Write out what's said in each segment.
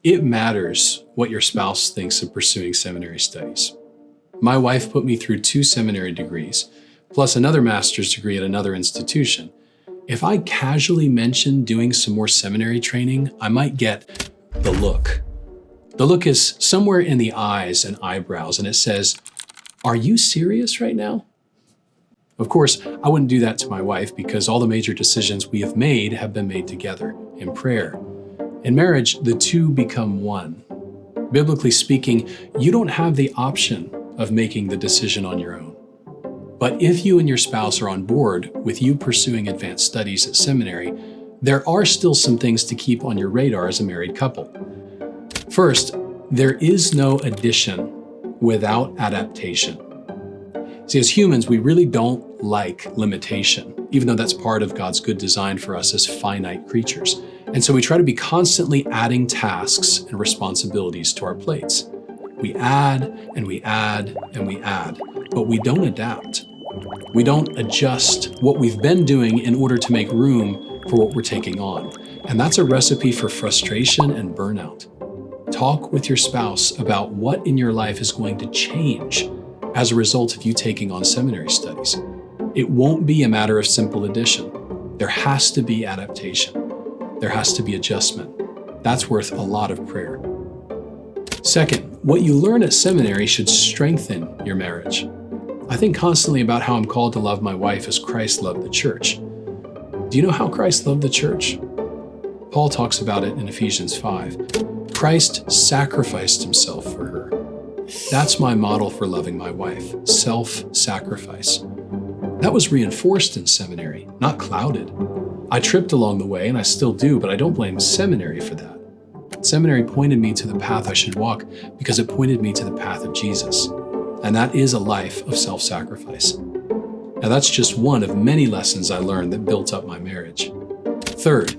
It matters what your spouse thinks of pursuing seminary studies. My wife put me through 2 seminary degrees, plus another master's degree at another institution. If I casually mentioned doing some more seminary training, I might get the look. The look is somewhere in the eyes and eyebrows, and it says, "Are you serious right now?" Of course, I wouldn't do that to my wife because all the major decisions we have been made together in prayer. In marriage, the two become one. Biblically speaking, you don't have the option of making the decision on your own. But if you and your spouse are on board with you pursuing advanced studies at seminary, there are still some things to keep on your radar as a married couple. First, there is no addition without adaptation. See, as humans, we really don't like limitation, even though that's part of God's good design for us as finite creatures. And so we try to be constantly adding tasks and responsibilities to our plates. We add and we add and we add, but we don't adapt. We don't adjust what we've been doing in order to make room for what we're taking on. And that's a recipe for frustration and burnout. Talk with your spouse about what in your life is going to change as a result of you taking on seminary studies. It won't be a matter of simple addition. There has to be adaptation. There has to be adjustment. That's worth a lot of prayer. Second, what you learn at seminary should strengthen your marriage. I think constantly about how I'm called to love my wife as Christ loved the church. Do you know how Christ loved the church? Paul talks about it in Ephesians 5. Christ sacrificed himself for her. That's my model for loving my wife, self-sacrifice. That was reinforced in seminary, not clouded. I tripped along the way, and I still do, but I don't blame seminary for that. Seminary pointed me to the path I should walk because it pointed me to the path of Jesus. And that is a life of self-sacrifice. Now that's just one of many lessons I learned that built up my marriage. Third,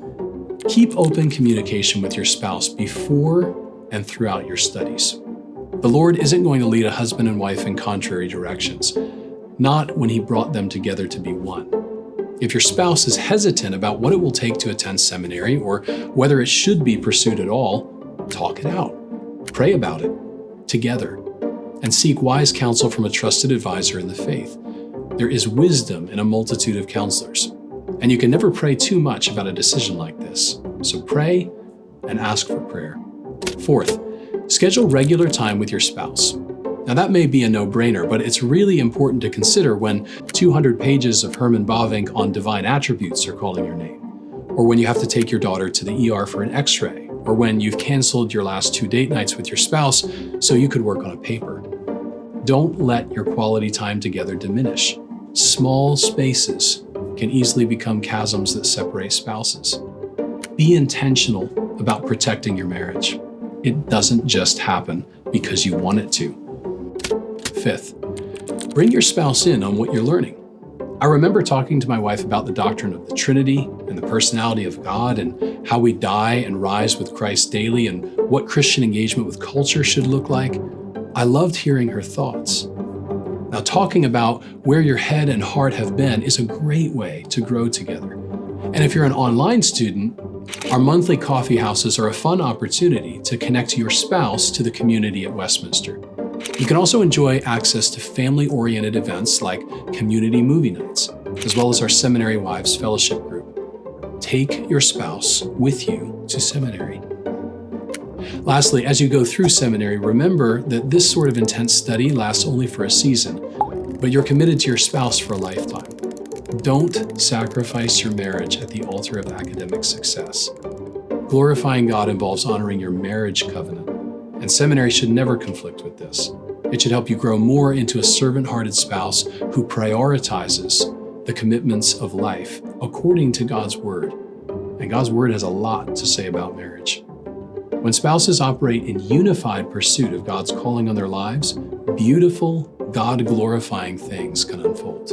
keep open communication with your spouse before and throughout your studies. The Lord isn't going to lead a husband and wife in contrary directions, not when He brought them together to be one. If your spouse is hesitant about what it will take to attend seminary or whether it should be pursued at all, talk it out. Pray about it together and seek wise counsel from a trusted advisor in the faith. There is wisdom in a multitude of counselors, and you can never pray too much about a decision like this. So pray and ask for prayer. Fourth, schedule regular time with your spouse. Now that may be a no-brainer, but it's really important to consider when 200 pages of Herman Bavinck on divine attributes are calling your name, or when you have to take your daughter to the ER for an x-ray, or when you've canceled your last 2 date nights with your spouse so you could work on a paper. Don't let your quality time together diminish. Small spaces can easily become chasms that separate spouses. Be intentional about protecting your marriage. It doesn't just happen because you want it to. Fifth, bring your spouse in on what you're learning. I remember talking to my wife about the doctrine of the Trinity and the personality of God and how we die and rise with Christ daily and what Christian engagement with culture should look like. I loved hearing her thoughts. Now, talking about where your head and heart have been is a great way to grow together. And if you're an online student, our monthly coffee houses are a fun opportunity to connect your spouse to the community at Westminster. You can also enjoy access to family-oriented events like community movie nights, as well as our Seminary Wives Fellowship group. Take your spouse with you to seminary. Lastly, as you go through seminary, remember that this sort of intense study lasts only for a season, but you're committed to your spouse for a lifetime. Don't sacrifice your marriage at the altar of academic success. Glorifying God involves honoring your marriage covenant, and seminary should never conflict with this. It should help you grow more into a servant-hearted spouse who prioritizes the commitments of life according to God's Word. And God's Word has a lot to say about marriage. When spouses operate in unified pursuit of God's calling on their lives, beautiful, God-glorifying things can unfold.